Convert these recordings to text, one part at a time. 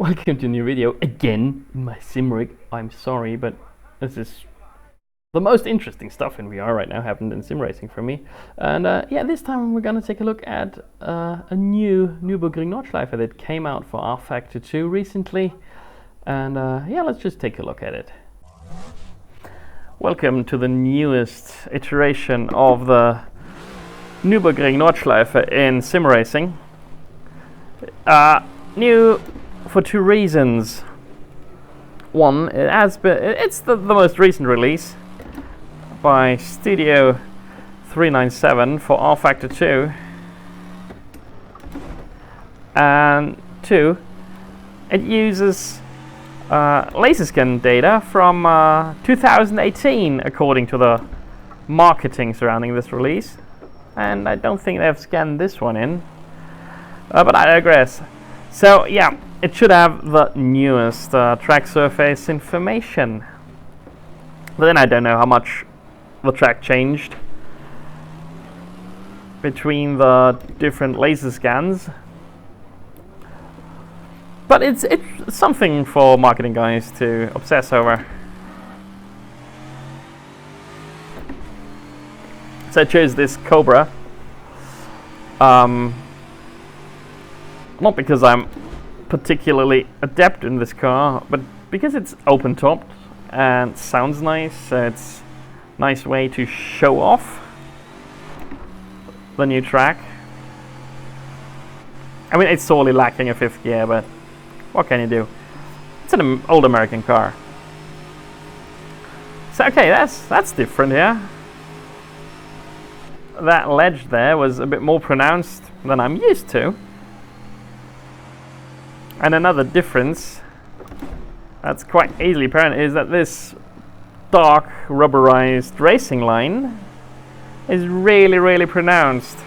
Welcome to a new video again in my sim rig. I'm sorry, but this is the most interesting stuff in VR right now happened in sim racing for me. And yeah, this time we're gonna take a look at a new Nürburgring Nordschleife that came out for rFactor 2 recently. And yeah, let's just take a look at it. Welcome to the newest iteration of the Nürburgring Nordschleife in sim racing. New for two reasons. One, it's the most recent release by Studio 397 for rFactor 2, and two, it uses laser scan data from 2018 according to the marketing surrounding this release, and I don't think they've scanned this one in, but I digress. So yeah, it should have the newest track surface information, but then I don't know how much the track changed between the different laser scans, but it's something for marketing guys to obsess over. So I chose this Cobra, not because I'm particularly adept in this car, but because it's open topped and sounds nice. So it's a nice way to show off the new track. I mean, it's sorely lacking a fifth gear, but what can you do? It's an old American car. So okay, that's different here. That ledge there was a bit more pronounced than I'm used to. And another difference that's quite easily apparent is that this dark rubberized racing line is really, really pronounced.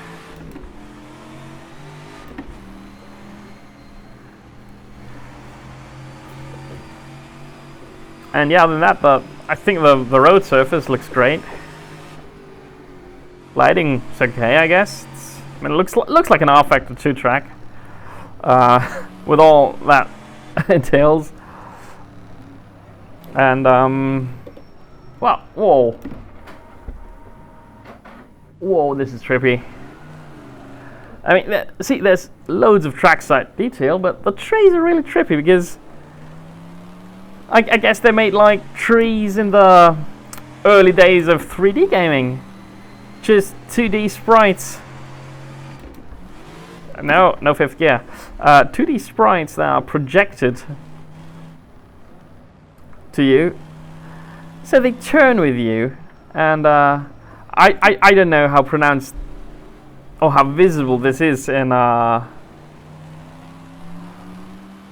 And yeah, other than that, I think the road surface looks great. Lighting's okay, I guess. I mean, it looks like an rFactor 2 track. With all that entails. And well, whoa, this is trippy. I mean, see, there's loads of trackside detail, but the trees are really trippy because I guess they made like trees in the early days of 3D gaming, just 2D sprites. No fifth gear. 2D sprites that are projected to you, so they turn with you. And I don't know how pronounced or how visible this is in on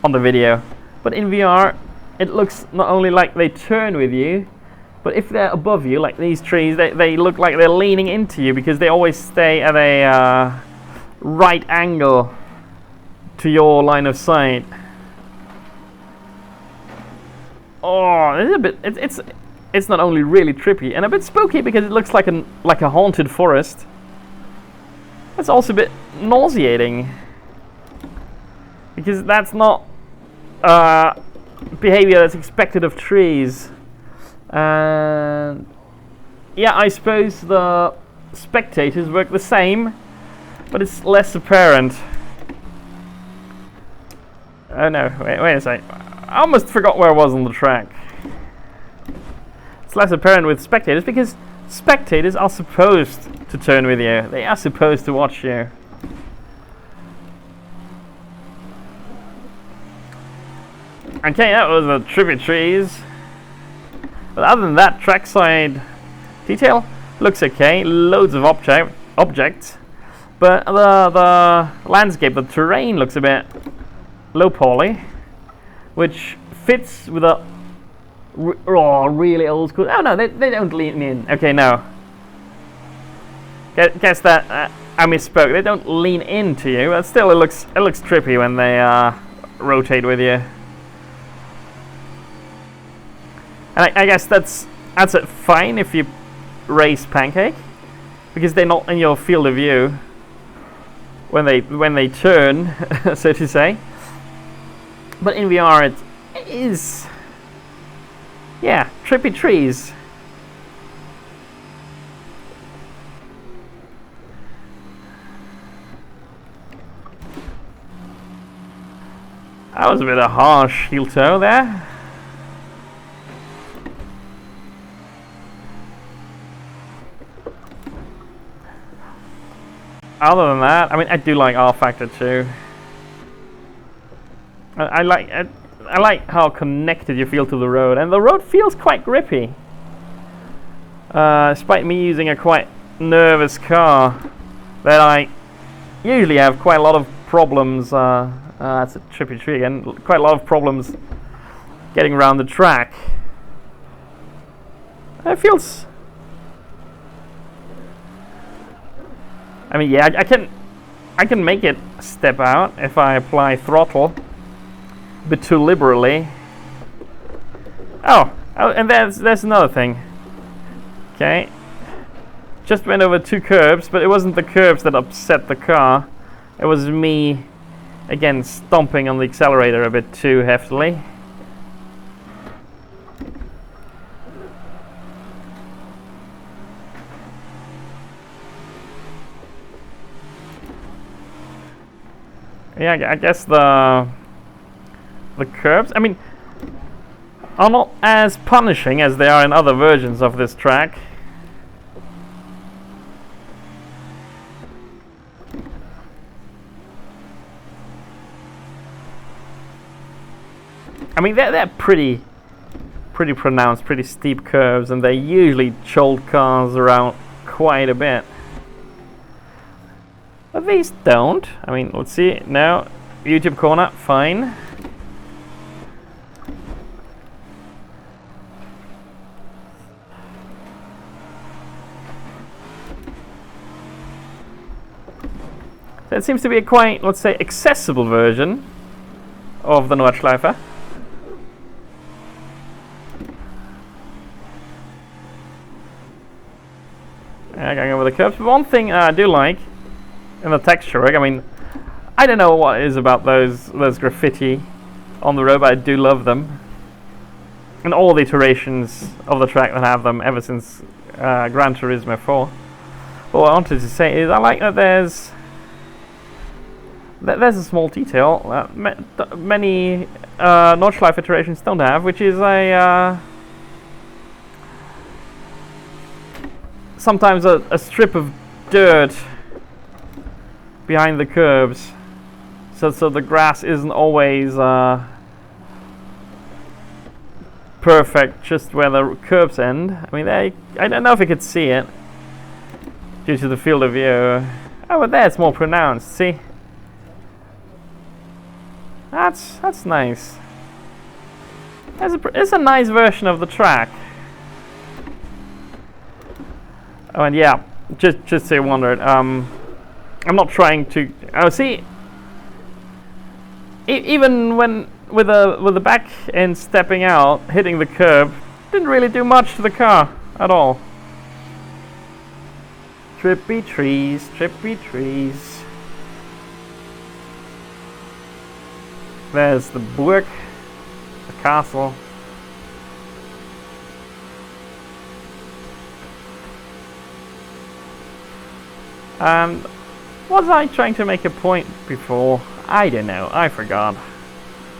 the video, but in VR it looks not only like they turn with you, but if they're above you, like these trees, they look like they're leaning into you because they always stay at a right angle to your line of sight. Oh, it's a bit. It's not only really trippy and a bit spooky because it looks like a haunted forest. It's also a bit nauseating because that's not behavior that's expected of trees. And yeah, I suppose the spectators work the same, but it's less apparent. Oh no, wait a sec. I almost forgot where I was on the track. It's less apparent with spectators because spectators are supposed to turn with you. They are supposed to watch you. Okay, that was the trippy trees. But other than that, trackside detail looks okay. Loads of objects. But the landscape, the terrain looks a bit low poly, which fits with a really old school. Oh no, they don't lean in. Okay, no. Guess that I misspoke. They don't lean into you, but still it looks trippy when they rotate with you. And I guess that's fine if you race Pancake, because they're not in your field of view when they turn, so to say. But in VR it is, yeah, trippy trees. That was a bit of harsh heel toe there. Other than that, I mean, I do like rFactor too. I like how connected you feel to the road, and the road feels quite grippy. Despite me using a quite nervous car, that I usually have quite a lot of problems. That's a trippy tree again. Quite a lot of problems getting around the track. It feels. I mean, yeah, I can make it step out if I apply throttle a bit too liberally. Oh, and there's another thing. Okay, just went over 2 curbs, but it wasn't the curbs that upset the car. It was me, again, stomping on the accelerator a bit too heftily. Yeah, I guess the curbs, I mean, are not as punishing as they are in other versions of this track. I mean, they're pretty pronounced, pretty steep curves, and they usually jolt cars around quite a bit. But these don't. I mean, let's see. Now, YouTube corner, fine. So it seems to be a quite, let's say, accessible version of the Nordschleife. Going over the curves. But one thing I do like in the texture rig, I mean, I don't know what it is about those graffiti on the road, but I do love them. And all the iterations of the track that have them ever since Gran Turismo 4. But what I wanted to say is I like that there's a small detail that many Nordschleife iterations don't have, which is sometimes a strip of dirt behind the curbs, so the grass isn't always perfect just where the curbs end. I mean, I don't know if you could see it due to the field of view. Oh, but there it's more pronounced. See, that's nice. It's a nice version of the track. Oh, and yeah, just so you wondered, I'm not trying to. Oh, see, even when with the back end stepping out, hitting the curb, didn't really do much to the car at all. Trippy trees, trippy trees. There's the Burg, the castle. And was I trying to make a point before? I don't know, I forgot.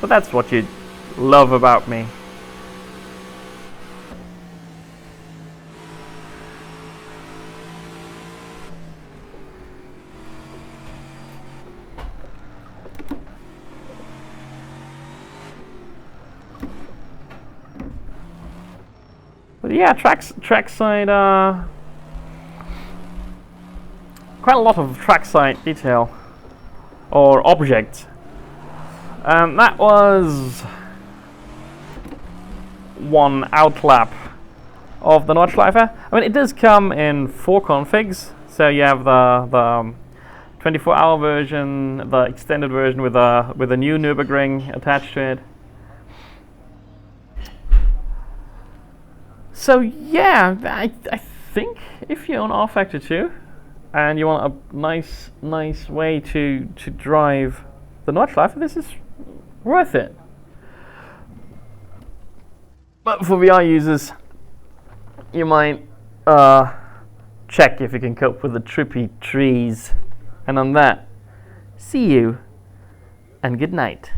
But that's what you love about me. But yeah, trackside, quite a lot of trackside detail or objects. And that was one outlap of the Nordschleife. I mean, it does come in 4 configs. So you have the 24-hour version, the extended version with a new Nürburgring attached to it. So yeah, I think if you own rFactor 2 and you want a nice way to drive the Nordschleife, this is worth it. But for VR users, you might check if you can cope with the trippy trees. And on that, see you and good night.